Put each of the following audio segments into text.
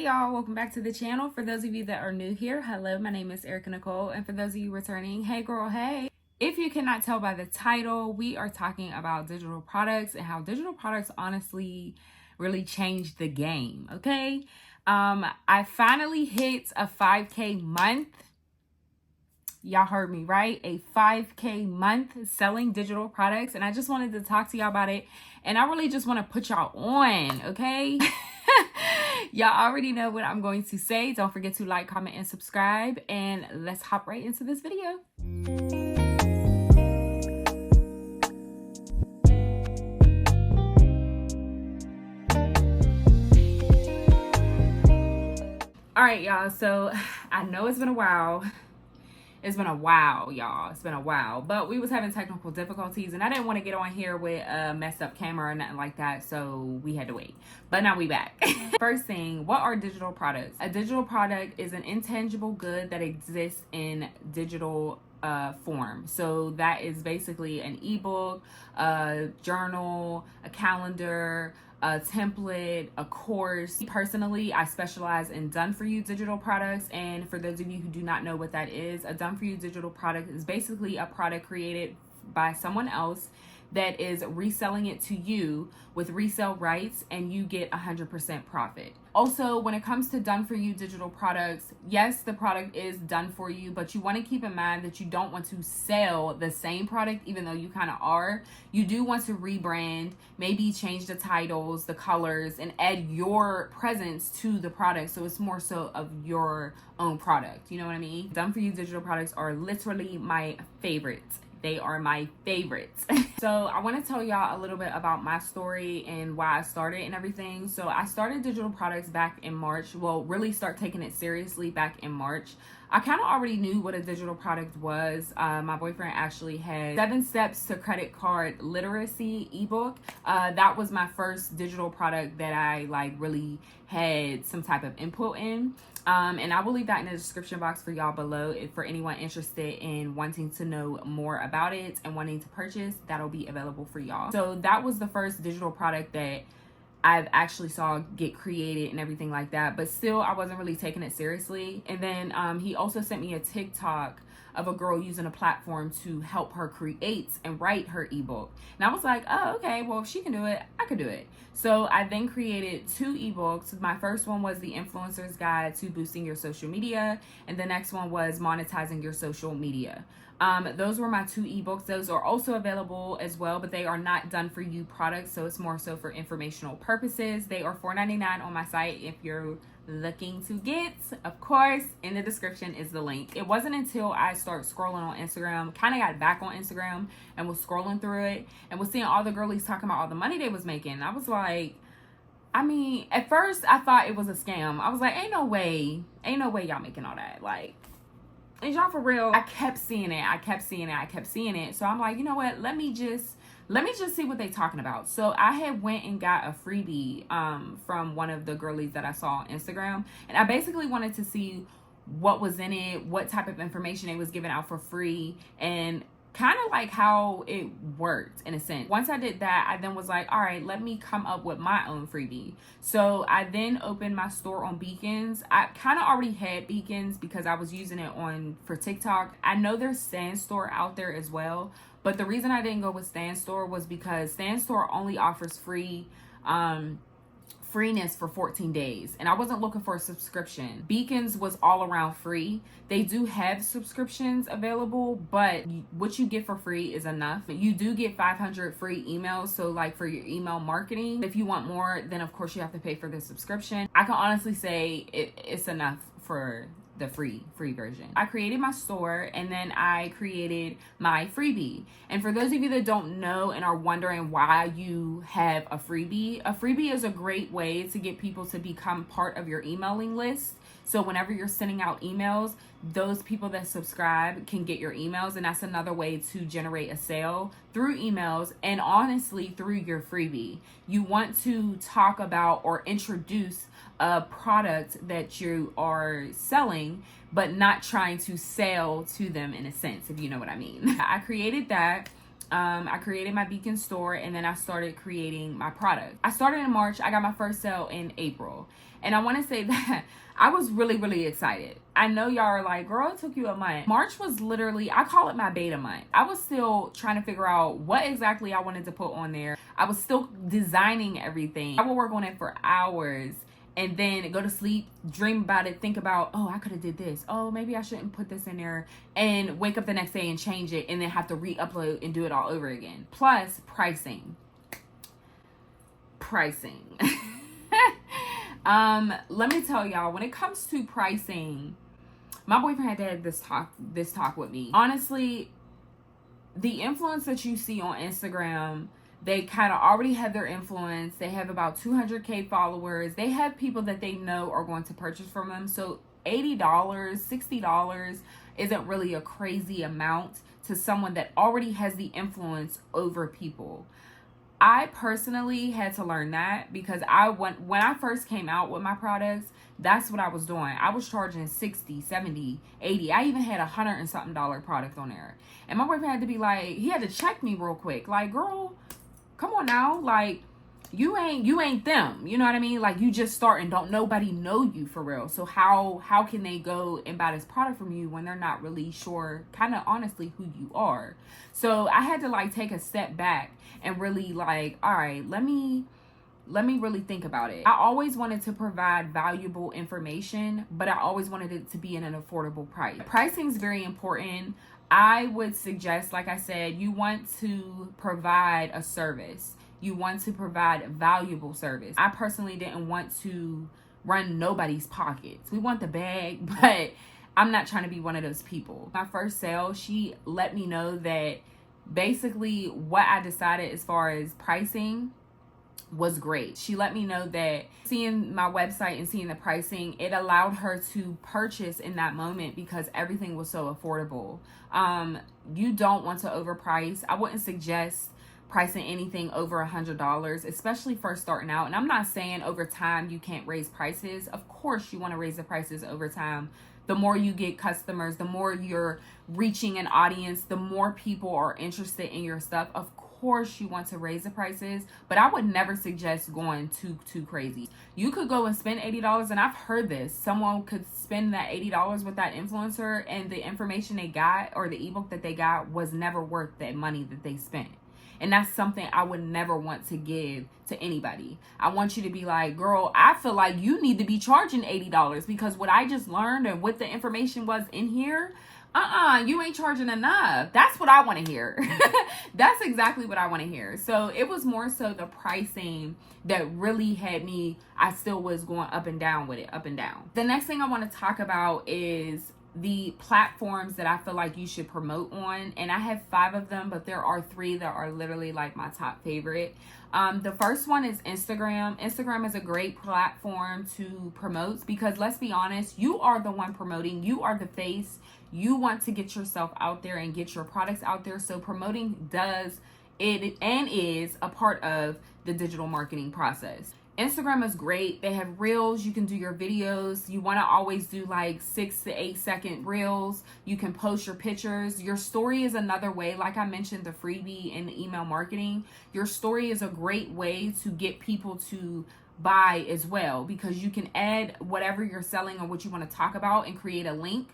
y'all, welcome back to the channel. For those of you that are new here, hello, my name is Erica Nicole, and for those of you returning, hey girl, hey. If you cannot tell by the title, we are talking about digital products and how digital products honestly really changed the game. Okay, I finally hit a 5K month. Y'all heard me right, a 5K month selling digital products, and I just wanted to talk to y'all about it, and I really just want to put y'all on, okay? Y'all already know what I'm going to say. Don't forget to like, comment, and subscribe, and let's hop right into this video. All right, y'all, so I know it's been a while. It's been a while, y'all. It's been a while. But we was having technical difficulties, and I didn't want to get on here with a messed up camera or nothing like that, so we had to wait. But now we back. First thing, what are digital products? A digital product is an intangible good that exists in digital form. So that is basically an ebook, a journal, a calendar, a template, a course. Personally, I specialize in done-for-you digital products, and for those of you who do not know what that is, a done-for-you digital product is basically a product created by someone else that is reselling it to you with resale rights, and you get 100% profit. Also, when it comes to done for you digital products, yes, the product is done for you, but you want to keep in mind that you don't want to sell the same product, even though you kind of are. You do want to rebrand, maybe change the titles, the colors, and add your presence to the product, so it's more so of your own product. You know what I mean? Done for you digital products are literally my favorites. They are my favorites. So I want to tell y'all a little bit about my story and why I started and everything. So I started digital products back in March. Well, really start taking it seriously back in March. I kind of already knew what a digital product was. My boyfriend actually had 7 Steps to Credit Card Literacy ebook. That was my first digital product that I really had some type of input in. And I will leave that in the description box for y'all below for anyone interested in wanting to know more about it and wanting to purchase. That'll be available for y'all. So that was the first digital product that I've actually saw get created and everything like that, but still I wasn't really taking it seriously. And then he also sent me a TikTok of a girl using a platform to help her create and write her ebook. And I was like, oh, okay, well, if she can do it, I could do it. So I then created 2 ebooks. My first one was the Influencer's Guide to Boosting Your Social Media, and the next one was Monetizing Your Social Media. Those were my 2 ebooks. Those are also available as well, but they are not done for you products, so it's more so for informational purposes. They are $4.99 on my site if you're looking to get. Of course, in the description is the link. It wasn't until I started scrolling on Instagram, kind of got back on Instagram and was scrolling through it and was seeing all the girlies talking about all the money they was making. I was like, I mean, at first I thought it was a scam. I was like, ain't no way y'all making all that. Like, is y'all for real? I kept seeing it. So I'm like, you know what? Let me just see what they talking about. So I had went and got a freebie from one of the girlies that I saw on Instagram, and I basically wanted to see what was in it, what type of information they was giving out for free, and kind of like how it worked in a sense. Once I did that, I then was like, all right, let me come up with my own freebie. So I then opened my store on Beacons. I kind of already had Beacons because I was using it for TikTok. I know there's Stan Store out there as well, but the reason I didn't go with Stan Store was because Stan Store only offers freeness for 14 days, and I wasn't looking for a subscription. Beacons was all around free. They do have subscriptions available, but what you get for free is enough. You do get 500 free emails, so like for your email marketing. If you want more, then of course you have to pay for the subscription. I can honestly say it's enough for the free version. I created my store, and then I created my freebie. And for those of you that don't know and are wondering why you have a freebie is a great way to get people to become part of your emailing list. So whenever you're sending out emails, those people that subscribe can get your emails, and that's another way to generate a sale through emails and honestly through your freebie. You want to talk about or introduce a product that you are selling, but not trying to sell to them in a sense, if you know what I mean. I created that. I created my Beacon store, and then I started creating my product. I started in March. I got my first sale in April. And I want to say that I was really, really excited. I know y'all are like, girl, it took you a month. March was literally, I call it my beta month. I was still trying to figure out what exactly I wanted to put on there. I was still designing everything. I would work on it for hours and then go to sleep, dream about it, think about, oh, I could have did this. Oh, maybe I shouldn't put this in there, and wake up the next day and change it, and then have to re-upload and do it all over again. Plus pricing. Let me tell y'all, when it comes to pricing, my boyfriend had to have this talk with me. Honestly, the influence that you see on Instagram, they kind of already have their influence. They have about 200K followers. They have people that they know are going to purchase from them. So $80, $60 isn't really a crazy amount to someone that already has the influence over people. I personally had to learn that because when I first came out with my products, that's what I was doing. I was charging 60, 70, 80. I even had $100 and something product on there. And my boyfriend had to be like, he had to check me real quick. Like, girl, come on now. Like, you ain't them. You know what I mean? Like, you just starting. Don't nobody know you for real. So how can they go and buy this product from you when they're not really sure, kind of honestly, who you are? So I had to like take a step back and really like, all right, let me really think about it. I always wanted to provide valuable information, but I always wanted it to be in an affordable price. Pricing is very important. I would suggest, like I said, you want to provide a service. You want to provide valuable service. I personally didn't want to run nobody's pockets. We want the bag, but I'm not trying to be one of those people. My first sale, she let me know that basically what I decided as far as pricing was great. She let me know that seeing my website and seeing the pricing, it allowed her to purchase in that moment because everything was so affordable. You don't want to overprice. I wouldn't suggest pricing anything over $100, especially first starting out. And I'm not saying over time you can't raise prices. Of course you want to raise the prices over time. The more you get customers, the more you're reaching an audience, the more people are interested in your stuff. Of course you want to raise the prices, but I would never suggest going too crazy. You could go and spend $80, and I've heard this. Someone could spend that $80 with that influencer, and the information they got or the ebook that they got was never worth that money that they spent. And that's something I would never want to give to anybody. I want you to be like, girl, I feel like you need to be charging $80 because what I just learned and what the information was in here, you ain't charging enough. That's what I want to hear. That's exactly what I want to hear. So it was more so the pricing that really had me, I still was going up and down with it, up and down. The next thing I want to talk about is the platforms that I feel like you should promote on. And I have 5 of them, but there are 3 that are literally like my top favorite. The first one is Instagram. Instagram is a great platform to promote because let's be honest, you are the one promoting. You are the face. You want to get yourself out there and get your products out there. So promoting does it and is a part of the digital marketing process. Instagram is great. They have reels. You can do your videos. You want to always do like 6 to 8 second reels. You can post your pictures. Your story is another way. Like I mentioned, the freebie and the email marketing. Your story is a great way to get people to buy as well because you can add whatever you're selling or what you want to talk about and create a link.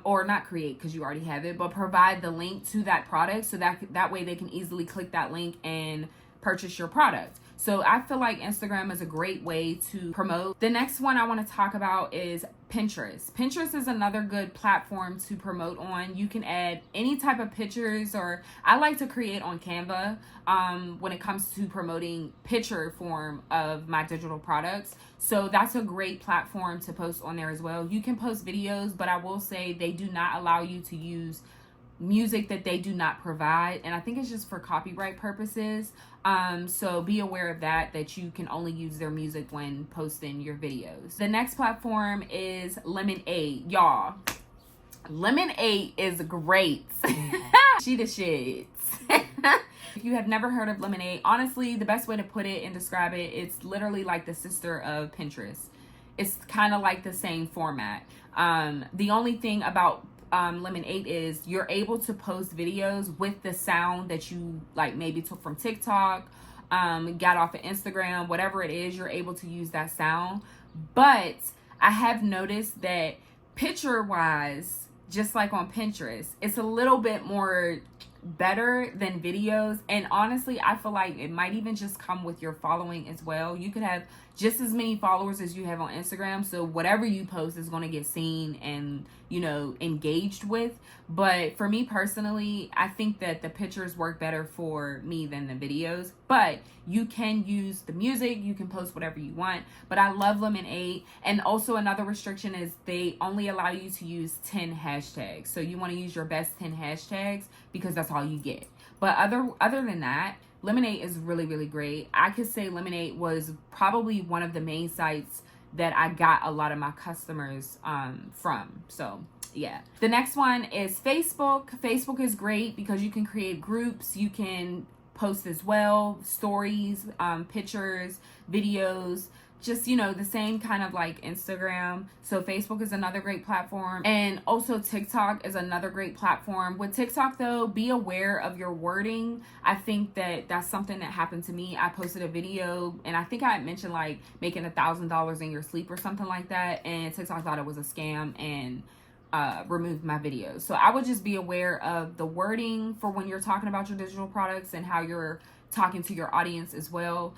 Or not create because you already have it, but provide the link to that product so that way they can easily click that link and purchase your product. So I feel like Instagram is a great way to promote. The next one I want to talk about is Pinterest. Pinterest is another good platform to promote on. You can add any type of pictures, or I like to create on Canva when it comes to promoting picture form of my digital products. So that's a great platform to post on there as well. You can post videos, but I will say they do not allow you to use music that they do not provide, and I think it's just for copyright purposes. So be aware of that you can only use their music when posting your videos. The next platform is Lemonade. Y'all, Lemonade is great. She the shit. If you have never heard of Lemonade, honestly, the best way to put it and describe it, it's literally like the sister of Pinterest. It's kind of like the same format. The only thing about Lemon 8 is you're able to post videos with the sound that you like maybe took from TikTok, got off of Instagram, whatever it is, you're able to use that sound. But I have noticed that picture wise, just like on Pinterest, it's a little bit more better than videos. And honestly, I feel like it might even just come with your following as well. You could have just as many followers as you have on Instagram, so whatever you post is going to get seen and, you know, engaged with. But for me personally, I think that the pictures work better for me than the videos. But you can use the music, you can post whatever you want. But I love Lemon 8. And also another restriction is they only allow you to use 10 hashtags. So you want to use your best 10 hashtags because that's all you get. But other than that, Lemon 8 is really, really great. I could say Lemon 8 was probably one of the main sites that I got a lot of my customers from. So yeah. The next one is Facebook. Facebook is great because you can create groups. You can post as well, stories, pictures, videos, just, you know, the same kind of like Instagram. So Facebook is another great platform. And also TikTok is another great platform. With TikTok though, be aware of your wording. I think that that's something that happened to me. I posted a video and I think I had mentioned like making $1,000 in your sleep or something like that. And TikTok thought it was a scam and removed my videos. So I would just be aware of the wording for when you're talking about your digital products and how you're talking to your audience as well,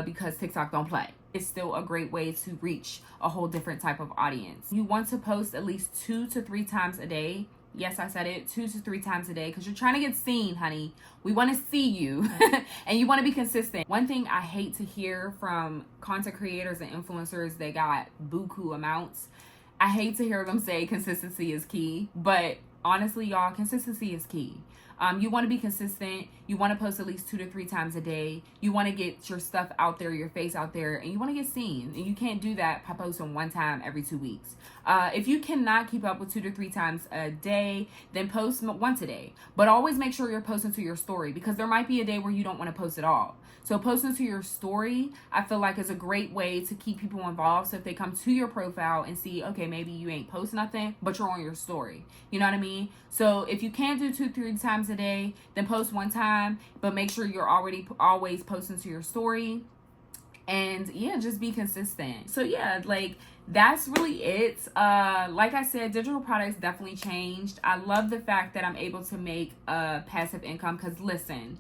because TikTok don't play. It's still a great way to reach a whole different type of audience. You want to post at least 2 to 3 times a day. Yes, I said it, 2 to 3 times a day, because you're trying to get seen, honey. We want to see you and you want to be consistent. One thing I hate to hear from content creators and influencers that got buku amounts, I hate to hear them say consistency is key, but honestly, y'all, consistency is key. You want to be consistent. You want to post at least 2 to 3 times a day. You want to get your stuff out there, your face out there, and you want to get seen. And you can't do that by posting 1 time every 2 weeks. If you cannot keep up with 2 to 3 times a day, then post once a day. But always make sure you're posting to your story, because there might be a day where you don't want to post at all. So posting to your story, I feel like is a great way to keep people involved. So if they come to your profile and see, okay, maybe you ain't post nothing, but you're on your story. You know what I mean? So if you can't do 2, 3 times a day, then post 1 time, but make sure you're always posting to your story. And yeah, just be consistent. So yeah, like that's really it. Like I said, digital products definitely changed. I love the fact that I'm able to make passive income, because listen,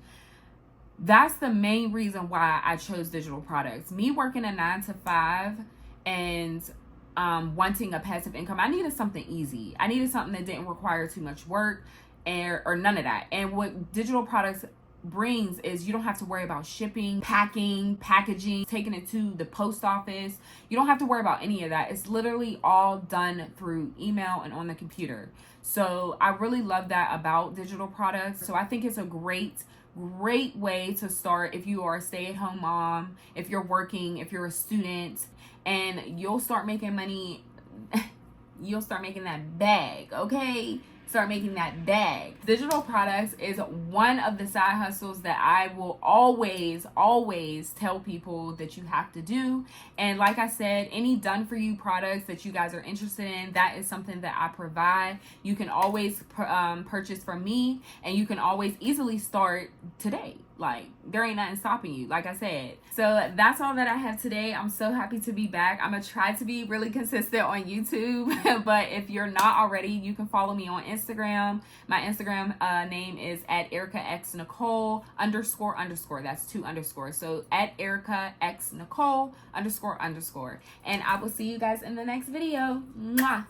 that's the main reason why I chose digital products. Me working a 9 to 5 and wanting a passive income, I needed something easy. I needed something that didn't require too much work or none of that. And what digital products brings is you don't have to worry about shipping, packing, packaging, taking it to the post office. You don't have to worry about any of that. It's literally all done through email and on the computer. So I really love that about digital products. So I think it's a great way to start if you are a stay-at-home mom, if you're working, if you're a student, and you'll start making money. You'll start making that bag, okay? Start making that bag. Digital products is one of the side hustles that I will always tell people that you have to do. And like I said, any done for you products that you guys are interested in, that is something that I provide. You can always purchase from me, and you can always easily start today. Like, there ain't nothing stopping you, like I said. So that's all that I have today. I'm so happy to be back. I'm gonna try to be really consistent on YouTube. But if you're not already, you can follow me on Instagram. My Instagram name is @EricaXNicole __. That's 2 underscores. So @EricaXNicole __. And I will see you guys in the next video. Mwah.